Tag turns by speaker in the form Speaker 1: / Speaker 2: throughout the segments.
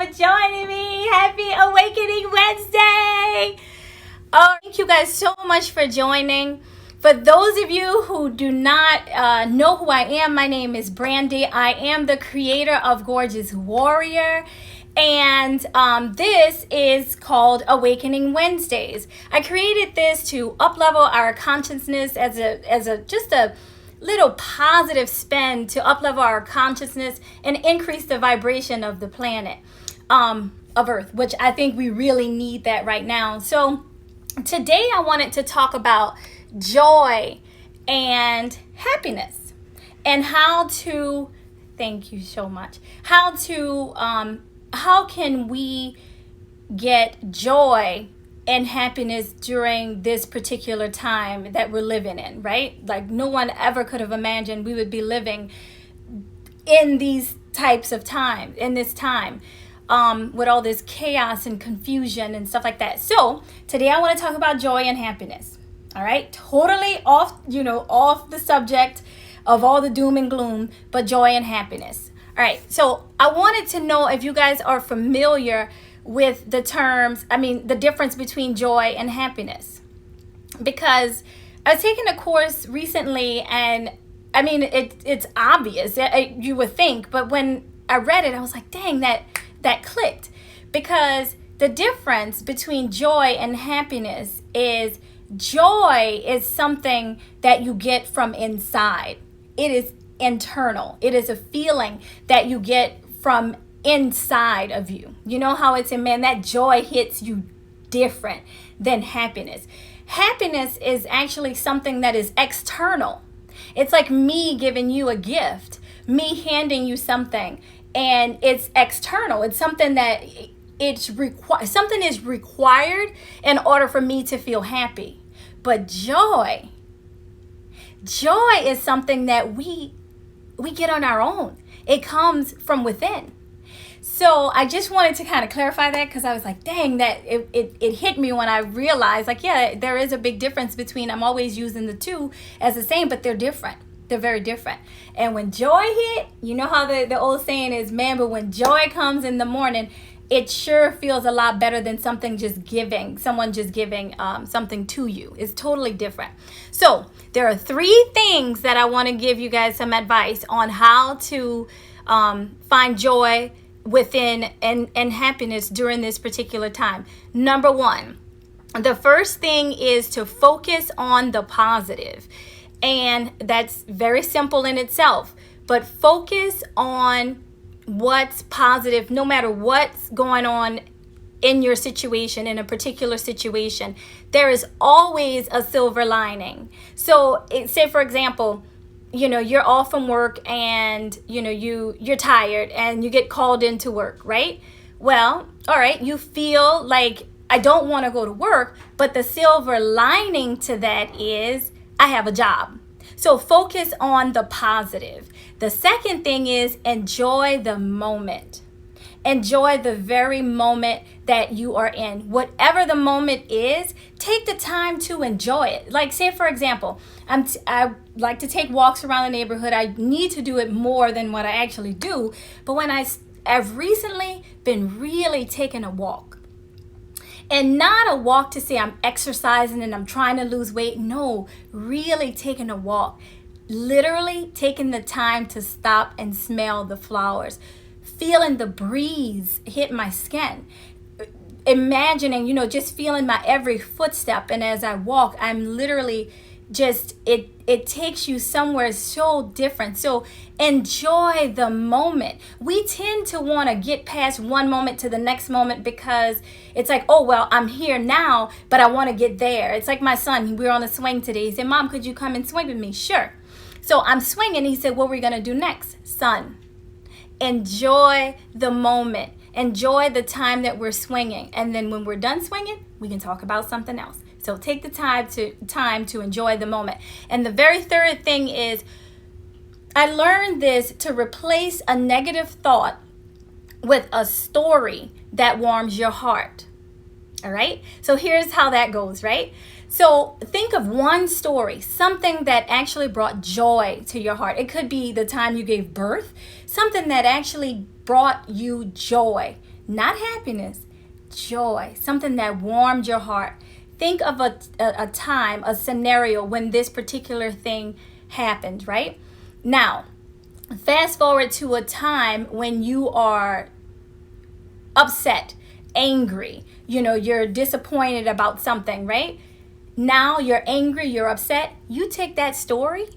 Speaker 1: for joining me. Happy Awakening Wednesday. Oh, thank you guys so much for joining. For those of you who do not know who I am, my name is Brandy. I am the creator of Gorgeous Warrior. And this is called Awakening Wednesdays. I created this to uplevel our consciousness as a little positive spin to uplevel our consciousness and increase the vibration of the planet, of Earth, which I think we really need that right now. So today I wanted to talk about joy and happiness and thank you so much, how can we get joy and happiness during this particular time that we're living in, right? Like no one ever could have imagined we would be living in these types of time, in this time, with all this chaos and confusion and stuff like that. So today I want to talk about joy and happiness. All right, totally off the subject of all the doom and gloom, but joy and happiness. All right, so I wanted to know if you guys are familiar with the difference between joy and happiness. Because I was taking a course recently, and it's obvious, you would think, but when I read it, I was like, dang, that clicked. Because the difference between joy and happiness is joy is something that you get from inside. It is internal. It is a feeling that you get from inside of you. You know how that joy hits you different than happiness. Happiness is actually something that is external. It's like me giving you a gift, me handing you something, and it's external. It's something that something is required in order for me to feel happy. But joy is something that we get on our own. It comes from within. So I just wanted to kind of clarify that, because I was like, dang, that it hit me when I realized, like, yeah, there is a big difference between, I'm always using the two as the same, but they're different. They're very different. And when joy hit, you know how the old saying is, man, but when joy comes in the morning, it sure feels a lot better than someone just giving something to you. It's totally different. So there are 3 things that I want to give you guys some advice on how to find joy within and happiness during this particular time. Number 1, the first thing is to focus on the positive. And that's very simple in itself, but focus on what's positive, no matter what's going on in your situation, in a particular situation. There is always a silver lining. So say, for example, you're off from work and you're tired and you get called into work, right? Well, all right, you feel like, I don't want to go to work, but the silver lining to that is I have a job. So focus on the positive. The second thing is enjoy the moment. Enjoy the very moment that you are in. Whatever the moment is, take the time to enjoy it. Like, say, for example, I like to take walks around the neighborhood. I need to do it more than what I actually do. But I've recently been really taking a walk. And not a walk to say I'm exercising and I'm trying to lose weight. No, really taking a walk. Literally taking the time to stop and smell the flowers. Feeling the breeze hit my skin. Imagining, just feeling my every footstep. And as I walk, I'm literally just, it takes you somewhere so different. So enjoy the moment. We tend to want to get past one moment to the next moment because it's like, oh, well, I'm here now, but I want to get there. It's like my son, we were on the swing today. He said, Mom, could you come and swing with me? Sure. So I'm swinging. He said, what are we going to do next? Son, enjoy the moment. Enjoy the time that we're swinging. And then when we're done swinging, we can talk about something else. So take the time to enjoy the moment. And the very third thing is, I learned this to replace a negative thought with a story that warms your heart. All right? So here's how that goes, right? So think of one story, something that actually brought joy to your heart. It could be the time you gave birth, something that actually brought you joy, not happiness, joy, something that warmed your heart. Think of a time, a scenario when this particular thing happened, right? Now, fast forward to a time when you are upset, angry, you're disappointed about something, right? Now you're angry, you're upset. You take that story,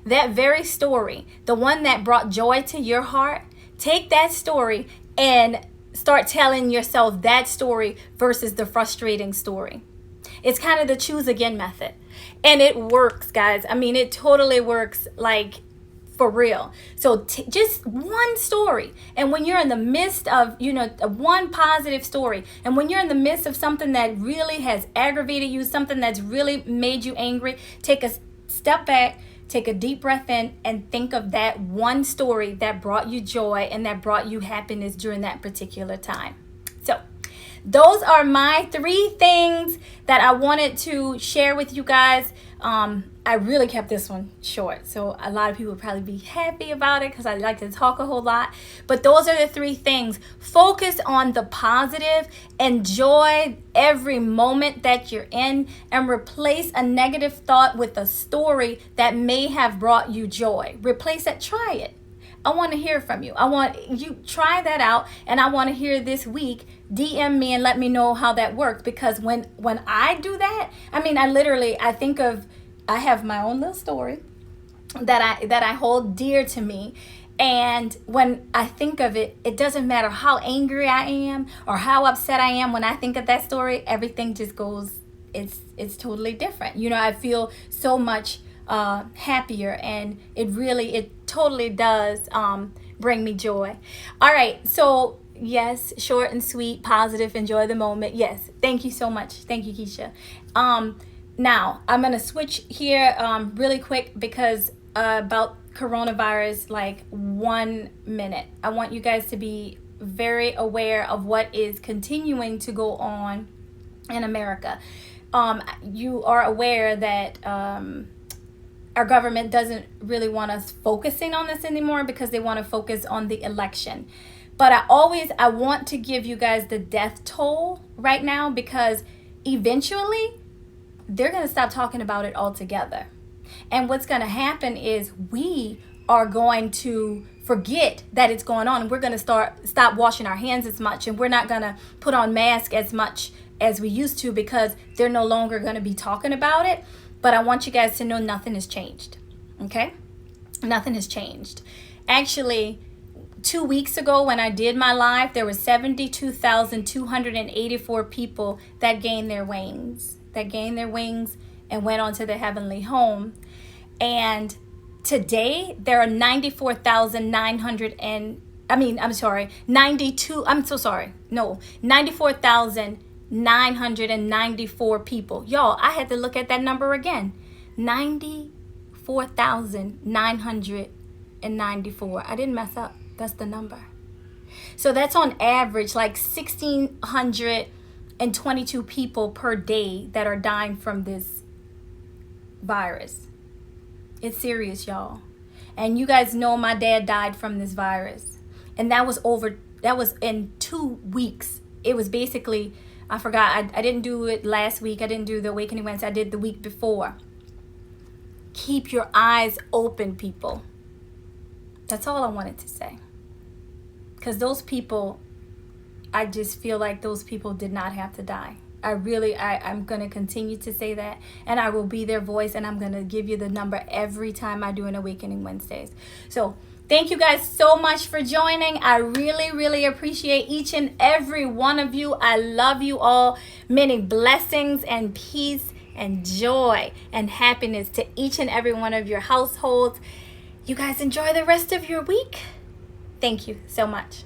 Speaker 1: that very story, the one that brought joy to your heart, take that story and start telling yourself that story versus the frustrating story. It's kind of the choose again method. And it works, guys. I mean, it totally works, like, for real. So just one story. And when you're in the midst of, one positive story, and when you're in the midst of something that really has aggravated you, something that's really made you angry, take a step back, take a deep breath in, and think of that one story that brought you joy and that brought you happiness during that particular time. So those are my 3 things that I wanted to share with you guys. I really kept this one short, so a lot of people would probably be happy about it because I like to talk a whole lot. But those are the 3 things. Focus on the positive. Enjoy every moment that you're in, and replace a negative thought with a story that may have brought you joy. Replace it. Try it. I want to hear from you. I want you try that out, and I want to hear this week. DM me and let me know how that works, because when I do that, I mean, I have my own little story that I hold dear to me, and when I think of it, it doesn't matter how angry I am or how upset I am. When I think of that story, everything just goes. It's totally different. I feel so much happier, and it totally does bring me joy. All right, so yes, short and sweet, positive, enjoy the moment. Yes, thank you so much. Thank you, Keisha. Now I'm gonna switch here really quick, because about coronavirus, like 1 minute. I want you guys to be very aware of what is continuing to go on in America. You are aware that our government doesn't really want us focusing on this anymore, because they want to focus on the election. But I want to give you guys the death toll right now, because eventually they're going to stop talking about it altogether. And what's going to happen is we are going to forget that it's going on, and we're going to stop washing our hands as much, and we're not going to put on masks as much as we used to, because they're no longer going to be talking about it. But I want you guys to know nothing has changed. Okay? Nothing has changed. Actually, 2 weeks ago when I did my live, there were 72,284 people that gained their wings. And went on to the heavenly home. And today there are 94,994 people. Y'all, I had to look at that number again. 94,994. I didn't mess up. That's the number. So that's on average like 1,622 people per day that are dying from this virus. It's serious, y'all. And you guys know my dad died from this virus. And that was in 2 weeks. It was basically, I forgot, I didn't do it last week. I didn't do the Awakening Wednesday. I did the week before. Keep your eyes open, people. That's all I wanted to say. Because those people, I just feel like those people did not have to die. I'm going to continue to say that, and I will be their voice, and I'm going to give you the number every time I do an Awakening Wednesdays. So thank you guys so much for joining. I really, really appreciate each and every one of you. I love you all. Many blessings and peace and joy and happiness to each and every one of your households. You guys enjoy the rest of your week. Thank you so much.